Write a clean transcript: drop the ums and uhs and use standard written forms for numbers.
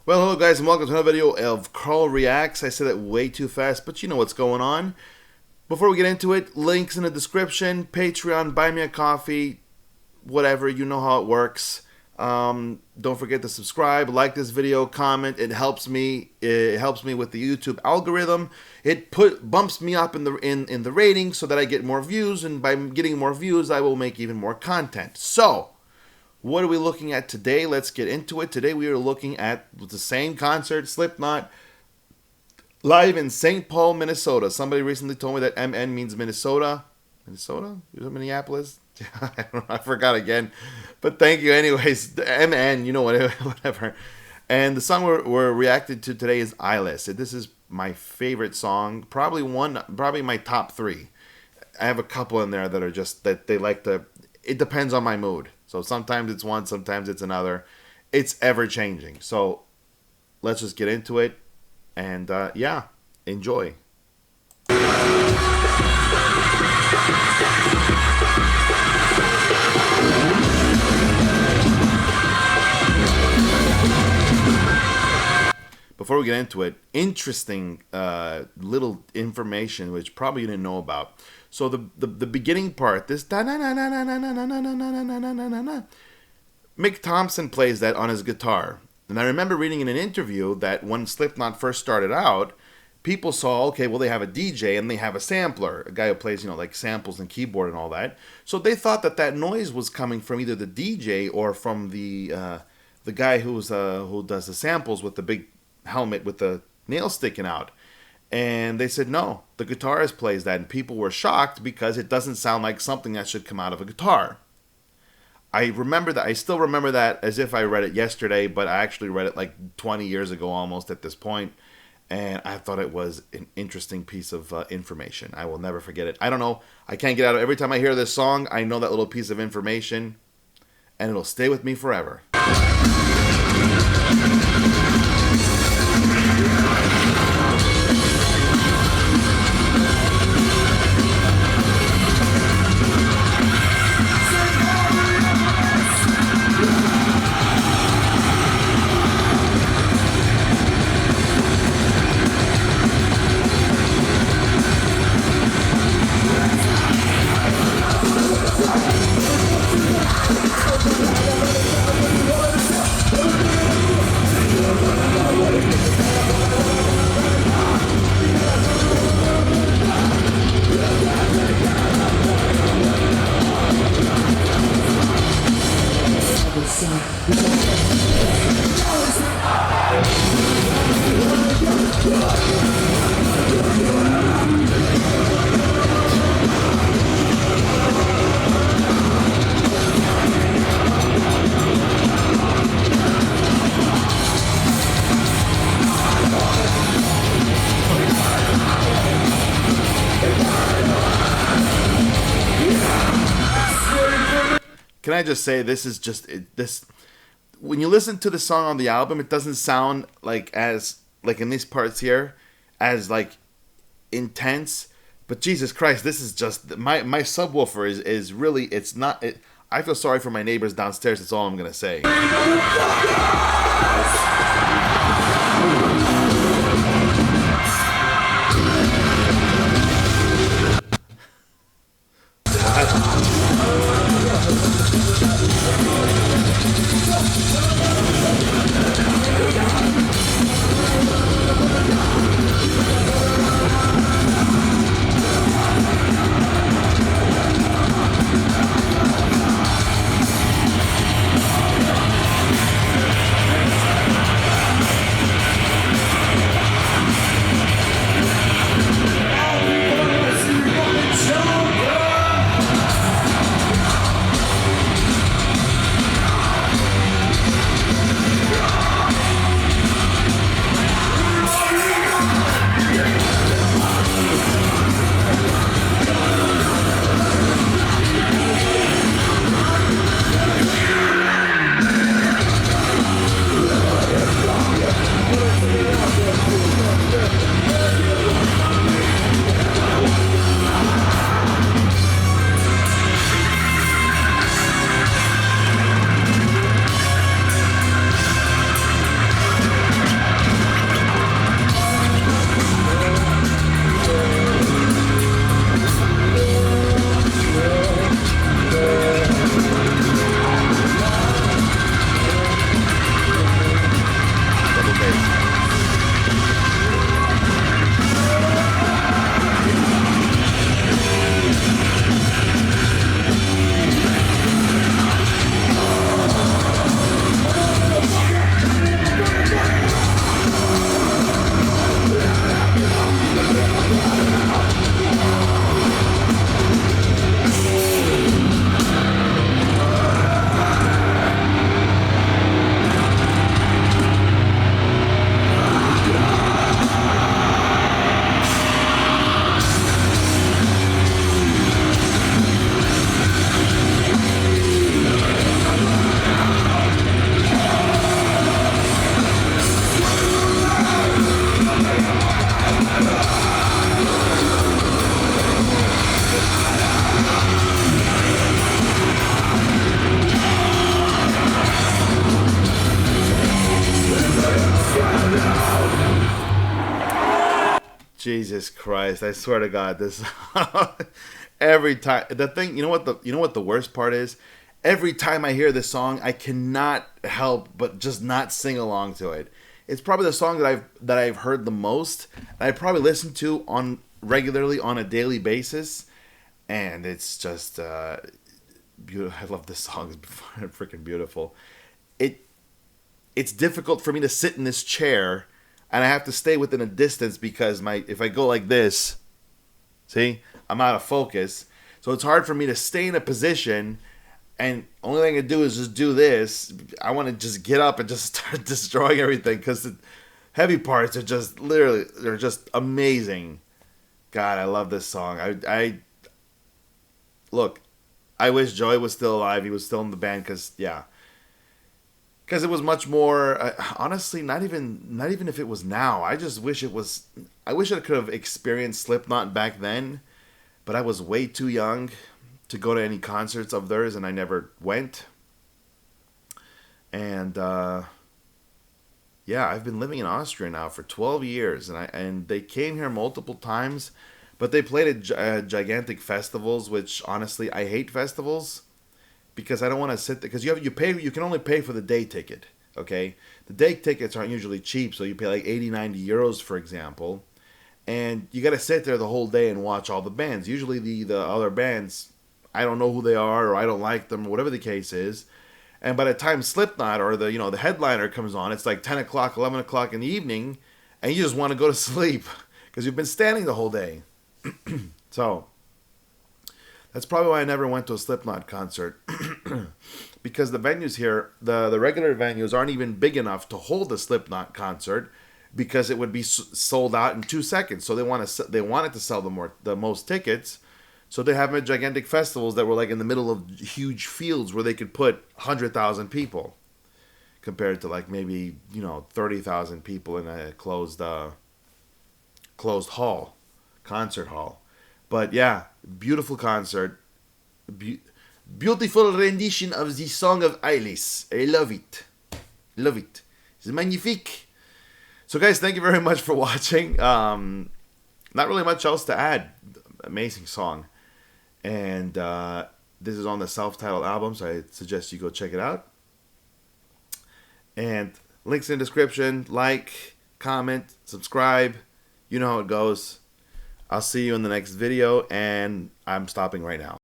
Well, hello guys, and welcome to another video of Carl Reacts. I said that way too fast, but you know what's going on. Before we get into it, links in the description, Patreon, buy me a coffee, whatever, you know how it works. Don't forget to subscribe, like this video, comment. It helps me. It helps me with the YouTube algorithm. It bumps me up in the ratings so that I get more views, and by getting more views, I will make even more content. So, what are we looking at today? Let's get into it. Today we are looking at the same concert, Slipknot, live in St. Paul, Minnesota. Somebody recently told me that MN means Minnesota. Minnesota? Minneapolis? I forgot again. But thank you anyways. MN, you know, whatever. And the song we're reacting to today is EYELESS. This is my favorite song. Probably my top three. I have a couple in there that are just, that they like to, it depends on my mood. So sometimes it's one, sometimes it's another. It's ever changing. So let's just get into it. And yeah, enjoy. Before we get into it, interesting little information which probably you didn't know about. So the beginning part, this Mick Thompson plays that on his guitar. And I remember reading in an interview that when Slipknot first started out, people saw, okay, well, they have a DJ and they have a sampler, a guy who plays, you know, like samples and keyboard and all that. So they thought that that noise was coming from either the DJ or from the guy who does the samples with the big helmet with the nail sticking out. And they said, no, the guitarist plays that. And people were shocked because it doesn't sound like something that should come out of a guitar. I remember that. I still remember that as if I read it yesterday, but I actually read it like 20 years ago almost at this point. And I thought it was an interesting piece of information. I will never forget it. I don't know. I can't get out of it. Every time I hear this song, I know that little piece of information, and it'll stay with me forever. Can I just say, this is just this. When you listen to the song on the album, it doesn't sound like as like in these parts here as like intense. But Jesus Christ, this is just my subwoofer is really, it's not. I feel sorry for my neighbors downstairs. That's all I'm gonna say. Jesus Christ! I swear to God, this every time the thing. You know what the worst part is? Every time I hear this song, I cannot help but just not sing along to it. It's probably the song that I've heard the most. And I probably listen to on regularly on a daily basis, and it's just beautiful. I love this song. It's freaking beautiful. It's difficult for me to sit in this chair, and I have to stay within a distance because if I go like this, see, I'm out of focus. So it's hard for me to stay in a position, and only thing I can do is just do this. I want to just get up and just start destroying everything because the heavy parts are just literally, they're just amazing. God, I love this song. I look, I wish Joey was still alive. He was still in the band because it was much more. Honestly, not even if it was now. I just wish it was. I wish I could have experienced Slipknot back then, but I was way too young to go to any concerts of theirs, and I never went. And yeah, I've been living in Austria now for 12 years, and they came here multiple times, but they played at gigantic festivals, which honestly I hate festivals because I don't want to sit there because you can only pay for the day ticket. Okay, the day tickets aren't usually cheap, so you pay like 80-90 euros, for example, and you got to sit there the whole day and watch all the bands. Usually the other bands, I don't know who they are or I don't like them or whatever the case is. And by the time Slipknot or the headliner comes on, it's like 10 o'clock, 11 o'clock in the evening, and you just want to go to sleep because you've been standing the whole day. So that's probably why I never went to a Slipknot concert because the venues here, the regular venues aren't even big enough to hold a Slipknot concert because it would be sold out in 2 seconds. So they wanted to sell the most tickets. So they have them at gigantic festivals that were like in the middle of huge fields where they could put 100,000 people compared to like maybe 30,000 people in a closed concert hall. But yeah, beautiful concert, beautiful rendition of the song of EYELESS. I love it. It's magnifique. So guys, thank you very much for watching. Not really much else to add. Amazing song. And this is on the self-titled album, so I suggest you go check it out. And links in the description. Like, comment, subscribe. You know how it goes. I'll see you in the next video, and I'm stopping right now.